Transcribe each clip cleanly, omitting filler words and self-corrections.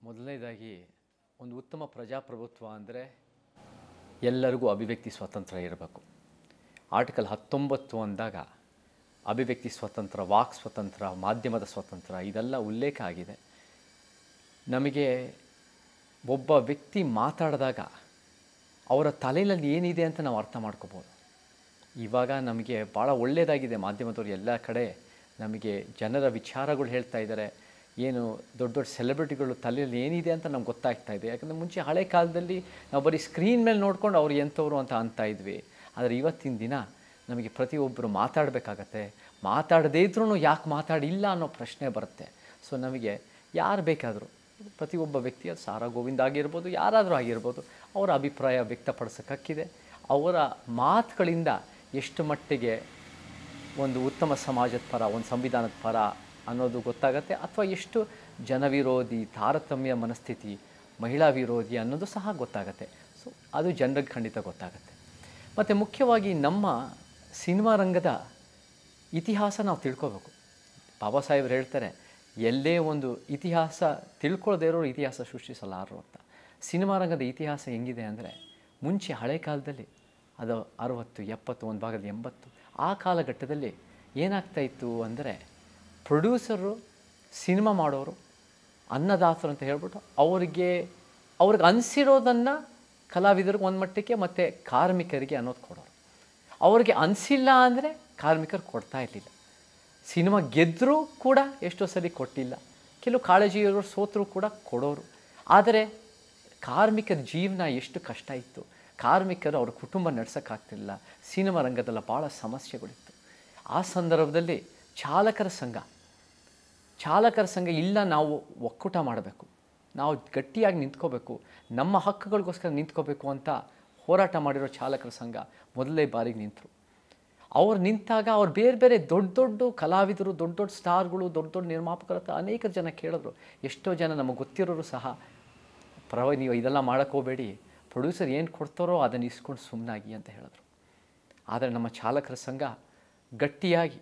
ಮೊದಲನೇದಾಗಿ ಒಂದು ಉತ್ತಮ ಪ್ರಜಾಪ್ರಭುತ್ವ ಅಂದರೆ ಎಲ್ಲರಿಗೂ ಅಭಿವ್ಯಕ್ತಿ ಸ್ವಾತಂತ್ರ್ಯ ಇರಬೇಕು. ಆರ್ಟಿಕಲ್ 19 ಅಂದಾಗ ಅಭಿವ್ಯಕ್ತಿ ಸ್ವಾತಂತ್ರ್ಯ, ವಾಕ್ ಸ್ವಾತಂತ್ರ್ಯ, ಮಾಧ್ಯಮದ ಸ್ವಾತಂತ್ರ್ಯ ಇದೆಲ್ಲ ಉಲ್ಲೇಖ ಆಗಿದೆ. ನಮಗೆ ಒಬ್ಬ ವ್ಯಕ್ತಿ ಮಾತಾಡಿದಾಗ ಅವರ ತಲೆಯಲ್ಲಿ ಏನಿದೆ ಅಂತ ನಾವು ಅರ್ಥ ಮಾಡ್ಕೋಬೋದು. ಇವಾಗ ನಮಗೆ ಭಾಳ ಒಳ್ಳೆಯದಾಗಿದೆ, ಮಾಧ್ಯಮದವರು ಎಲ್ಲ ಕಡೆ ನಮಗೆ ಜನರ ವಿಚಾರಗಳು ಹೇಳ್ತಾ ಇದ್ದಾರೆ. ಏನು ದೊಡ್ಡ ದೊಡ್ಡ ಸೆಲೆಬ್ರಿಟಿಗಳು ತಲೆಯಲ್ಲಿ ಏನಿದೆ ಅಂತ ನಮ್ಗೆ ಗೊತ್ತಾಗ್ತಾ ಇದೆ. ಯಾಕಂದರೆ ಮುಂಚೆ ಹಳೆ ಕಾಲದಲ್ಲಿ ನಾವು ಬರೀ ಸ್ಕ್ರೀನ್ ಮೇಲೆ ನೋಡ್ಕೊಂಡು ಅವ್ರು ಎಂಥವ್ರು ಅಂತ ಇದ್ವಿ. ಆದರೆ ಇವತ್ತಿನ ದಿನ ನಮಗೆ ಪ್ರತಿಯೊಬ್ಬರು ಮಾತಾಡಬೇಕಾಗತ್ತೆ. ಮಾತಾಡದೇ ಇದ್ರೂ ಯಾಕೆ ಮಾತಾಡಿಲ್ಲ ಅನ್ನೋ ಪ್ರಶ್ನೆ ಬರುತ್ತೆ. ಸೊ ನಮಗೆ ಯಾರು ಬೇಕಾದರೂ, ಪ್ರತಿಯೊಬ್ಬ ವ್ಯಕ್ತಿ, ಅದು ಸಾರಾ ಗೋವಿಂದ ಆಗಿರ್ಬೋದು, ಯಾರಾದರೂ ಆಗಿರ್ಬೋದು, ಅವರ ಅಭಿಪ್ರಾಯ ವ್ಯಕ್ತಪಡಿಸೋಕ್ಕಿದೆ. ಅವರ ಮಾತುಗಳಿಂದ ಎಷ್ಟು ಮಟ್ಟಿಗೆ ಒಂದು ಉತ್ತಮ ಸಮಾಜದ ಪರ, ಒಂದು ಸಂವಿಧಾನದ ಪರ ಅನ್ನೋದು ಗೊತ್ತಾಗತ್ತೆ, ಅಥವಾ ಎಷ್ಟು ಜನವಿರೋಧಿ, ತಾರತಮ್ಯ ಮನಸ್ಥಿತಿ, ಮಹಿಳಾ ವಿರೋಧಿ ಅನ್ನೋದು ಸಹ ಗೊತ್ತಾಗತ್ತೆ. ಸೊ ಅದು ಜನರಿಗೆ ಖಂಡಿತ ಗೊತ್ತಾಗತ್ತೆ. ಮತ್ತು ಮುಖ್ಯವಾಗಿ ನಮ್ಮ ಸಿನಿಮಾ ರಂಗದ ಇತಿಹಾಸ ನಾವು ತಿಳ್ಕೋಬೇಕು. ಬಾಬಾ ಸಾಹೇಬ್ರು ಹೇಳ್ತಾರೆ, ಎಲ್ಲೇ ಒಂದು ಇತಿಹಾಸ ತಿಳ್ಕೊಳ್ಳದೇ ಇರೋರು ಇತಿಹಾಸ ಸೃಷ್ಟಿಸಲಾರರು ಅಂತ. ಸಿನಿಮಾ ರಂಗದ ಇತಿಹಾಸ ಹೆಂಗಿದೆ ಅಂದರೆ, ಮುಂಚೆ ಹಳೆ ಕಾಲದಲ್ಲಿ ಅದು 60, 70, ಒಂದು ಭಾಗದಲ್ಲಿ 80, ಆ ಕಾಲಘಟ್ಟದಲ್ಲಿ ಏನಾಗ್ತಾಯಿತ್ತು ಅಂದರೆ, ಪ್ರೊಡ್ಯೂಸರು, ಸಿನಿಮಾ ಮಾಡೋರು, ಅನ್ನದಾತರು ಅಂತ ಹೇಳ್ಬಿಟ್ಟು ಅವ್ರಿಗೆ ಅನಿಸಿರೋದನ್ನು ಕಲಾವಿದರಿಗೆ ಒಂದು ಮಟ್ಟಕ್ಕೆ ಮತ್ತು ಕಾರ್ಮಿಕರಿಗೆ ಅನ್ನೋದು ಕೊಡೋರು. ಅವ್ರಿಗೆ ಅನಿಸಿಲ್ಲ ಅಂದರೆ ಕಾರ್ಮಿಕರು ಕೊಡ್ತಾ ಇರಲಿಲ್ಲ. ಸಿನಿಮಾ ಗೆದ್ದರೂ ಕೂಡ ಎಷ್ಟೋ ಸಲ ಕೊಟ್ಟಿಲ್ಲ, ಕೆಲವು ಕಾಳಜಿಯವರು ಸೋತರೂ ಕೂಡ ಕೊಡೋರು. ಆದರೆ ಕಾರ್ಮಿಕರ ಜೀವನ ಎಷ್ಟು ಕಷ್ಟ ಇತ್ತು, ಕಾರ್ಮಿಕರು ಅವ್ರ ಕುಟುಂಬ ನಡೆಸೋಕ್ಕಾಗ್ತಿಲ್ಲ, ಸಿನಿಮಾ ರಂಗದಲ್ಲ ಭಾಳ ಸಮಸ್ಯೆಗಳಿತ್ತು. ಆ ಸಂದರ್ಭದಲ್ಲಿ ಚಾಲಕರ ಸಂಘ ಇಲ್ಲ, ನಾವು ಒಕ್ಕೂಟ ಮಾಡಬೇಕು, ನಾವು ಗಟ್ಟಿಯಾಗಿ ನಿಂತ್ಕೋಬೇಕು, ನಮ್ಮ ಹಕ್ಕುಗಳಿಗೋಸ್ಕರ ನಿಂತ್ಕೋಬೇಕು ಅಂತ ಹೋರಾಟ ಮಾಡಿರೋ ಚಾಲಕರ ಸಂಘ ಮೊದಲನೇ ಬಾರಿಗೆ ನಿಂತರು. ಅವ್ರು ನಿಂತಾಗ ಅವ್ರು ಬೇರೆ ಬೇರೆ ದೊಡ್ಡ ದೊಡ್ಡ ಕಲಾವಿದರು, ದೊಡ್ಡ ದೊಡ್ಡ ಸ್ಟಾರ್ಗಳು, ದೊಡ್ಡ ದೊಡ್ಡ ನಿರ್ಮಾಪಕರ ಹತ್ರ ಅನೇಕ ಜನ ಕೇಳಿದ್ರು. ಎಷ್ಟೋ ಜನ ನಮಗೆ ಗೊತ್ತಿರೋರು ಸಹ, ನೀವು ಇದೆಲ್ಲ ಮಾಡೋಕ್ಕೋಗಬೇಡಿ, ಪ್ರೊಡ್ಯೂಸರ್ ಏನು ಕೊಡ್ತಾರೋ ಅದನ್ನು ಇಸ್ಕೊಂಡು ಸುಮ್ಮನಾಗಿ ಅಂತ ಹೇಳಿದ್ರು. ಆದರೆ ನಮ್ಮ ಚಾಲಕರ ಸಂಘ ಗಟ್ಟಿಯಾಗಿ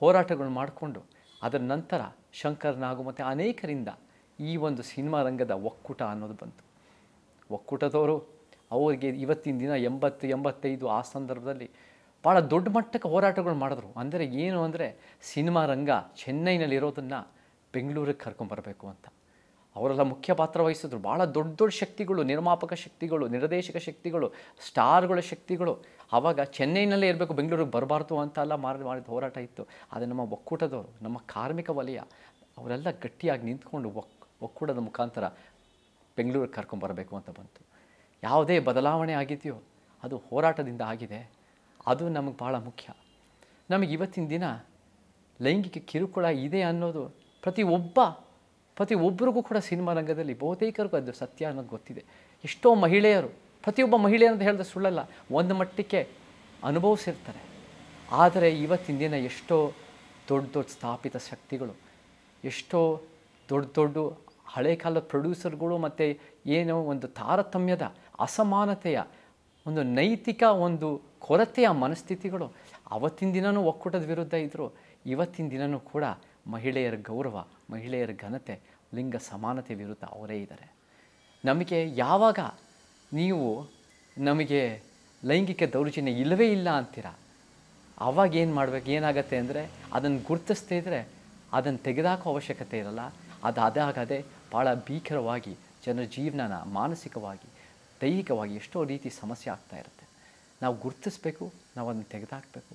ಹೋರಾಟಗಳು ಮಾಡಿಕೊಂಡು ಅದರ ನಂತರ ಶಂಕರ್ ನಾಗು ಮತ್ತು ಅನೇಕರಿಂದ ಈ ಒಂದು ಸಿನಿಮಾ ರಂಗದ ಒಕ್ಕೂಟ ಅನ್ನೋದು ಬಂತು. ಒಕ್ಕೂಟದವರು ಅವರಿಗೆ ಇವತ್ತಿನ ದಿನ 80, 85 ಆ ಸಂದರ್ಭದಲ್ಲಿ ಭಾಳ ದೊಡ್ಡ ಮಟ್ಟಕ್ಕೆ ಹೋರಾಟಗಳು ಮಾಡಿದ್ರು. ಅಂದರೆ ಏನು ಅಂದರೆ, ಸಿನಿಮಾ ರಂಗ ಚೆನ್ನೈನಲ್ಲಿರೋದನ್ನು ಬೆಂಗಳೂರಿಗೆ ಕರ್ಕೊಂಬರಬೇಕು ಅಂತ ಅವರೆಲ್ಲ ಮುಖ್ಯ ಪಾತ್ರ ವಹಿಸಿದ್ರು. ಭಾಳ ದೊಡ್ಡ ದೊಡ್ಡ ಶಕ್ತಿಗಳು, ನಿರ್ಮಾಪಕ ಶಕ್ತಿಗಳು, ನಿರ್ದೇಶಕ ಶಕ್ತಿಗಳು, ಸ್ಟಾರ್ಗಳ ಶಕ್ತಿಗಳು ಆವಾಗ ಚೆನ್ನೈನಲ್ಲೇ ಇರಬೇಕು, ಬೆಂಗಳೂರಿಗೆ ಬರಬಾರ್ದು ಅಂತೆಲ್ಲ ಮಾಡಿದ ಹೋರಾಟ ಇತ್ತು. ಆದರೆ ನಮ್ಮ ಒಕ್ಕೂಟದವರು, ನಮ್ಮ ಕಾರ್ಮಿಕ ವಲಯ, ಅವರೆಲ್ಲ ಗಟ್ಟಿಯಾಗಿ ನಿಂತ್ಕೊಂಡು ಒಕ್ಕೂಟದ ಮುಖಾಂತರ ಬೆಂಗಳೂರಿಗೆ ಕರ್ಕೊಂಬರಬೇಕು ಅಂತ ಬಂತು. ಯಾವುದೇ ಬದಲಾವಣೆ ಆಗಿದೆಯೋ ಅದು ಹೋರಾಟದಿಂದ ಆಗಿದೆ. ಅದು ನಮಗೆ ಭಾಳ ಮುಖ್ಯ. ನಮಗೆ ಇವತ್ತಿನ ದಿನ ಲೈಂಗಿಕ ಕಿರುಕುಳ ಇದೆ ಅನ್ನೋದು ಪ್ರತಿಯೊಬ್ಬರಿಗೂ ಕೂಡ ಸಿನಿಮಾ ರಂಗದಲ್ಲಿ ಬಹುತೇಕರಿಗೂ ಅದು ಸತ್ಯ ಅನ್ನೋದು ಗೊತ್ತಿದೆ. ಎಷ್ಟೋ ಮಹಿಳೆಯರು, ಪ್ರತಿಯೊಬ್ಬ ಮಹಿಳೆಯರು ಅಂತ ಹೇಳಿದ್ರೆ ಸುಳ್ಳಲ್ಲ, ಒಂದು ಮಟ್ಟಕ್ಕೆ ಅನುಭವಿಸಿರ್ತಾರೆ. ಆದರೆ ಇವತ್ತಿನ ದಿನ ಎಷ್ಟೋ ದೊಡ್ಡ ಸ್ಥಾಪಿತ ಶಕ್ತಿಗಳು, ಎಷ್ಟೋ ದೊಡ್ಡ ಹಳೆ ಕಾಲದ ಪ್ರೊಡ್ಯೂಸರ್ಗಳು ಮತ್ತು ಏನೋ ಒಂದು ತಾರತಮ್ಯದ, ಅಸಮಾನತೆಯ, ಒಂದು ನೈತಿಕ ಒಂದು ಕೊರತೆಯ ಮನಸ್ಥಿತಿಗಳು ಅವತ್ತಿನ ದಿನವೂ ಒಕ್ಕೂಟದ ವಿರುದ್ಧ ಇದ್ದರು. ಇವತ್ತಿನ ದಿನವೂ ಕೂಡ ಮಹಿಳೆಯರ ಗೌರವ, ಮಹಿಳೆಯರ ಘನತೆ, ಲಿಂಗ ಸಮಾನತೆ ವಿರುದ್ಧ ಅವರೇ ಇದ್ದಾರೆ. ನಮಗೆ ಯಾವಾಗ ನೀವು ನಮಗೆ ಲೈಂಗಿಕ ದೌರ್ಜನ್ಯ ಇಲ್ಲವೇ ಇಲ್ಲ ಅಂತೀರ, ಆವಾಗ ಏನು ಮಾಡಬೇಕು, ಏನಾಗತ್ತೆ ಅಂದರೆ, ಅದನ್ನು ಗುರುತಿಸ್ತಾ ಇದ್ದರೆ ಅದನ್ನು ತೆಗೆದಾಕೋ ಅವಶ್ಯಕತೆ ಇರಲ್ಲ. ಅದಾಗದೆ ಭಾಳ ಭೀಕರವಾಗಿ ಜನರ ಜೀವನನ ಮಾನಸಿಕವಾಗಿ, ದೈಹಿಕವಾಗಿ ಎಷ್ಟೋ ರೀತಿ ಸಮಸ್ಯೆ ಆಗ್ತಾ ಇರುತ್ತೆ. ನಾವು ಗುರುತಿಸ್ಬೇಕು, ನಾವು ಅದನ್ನು ತೆಗೆದಾಕಬೇಕು.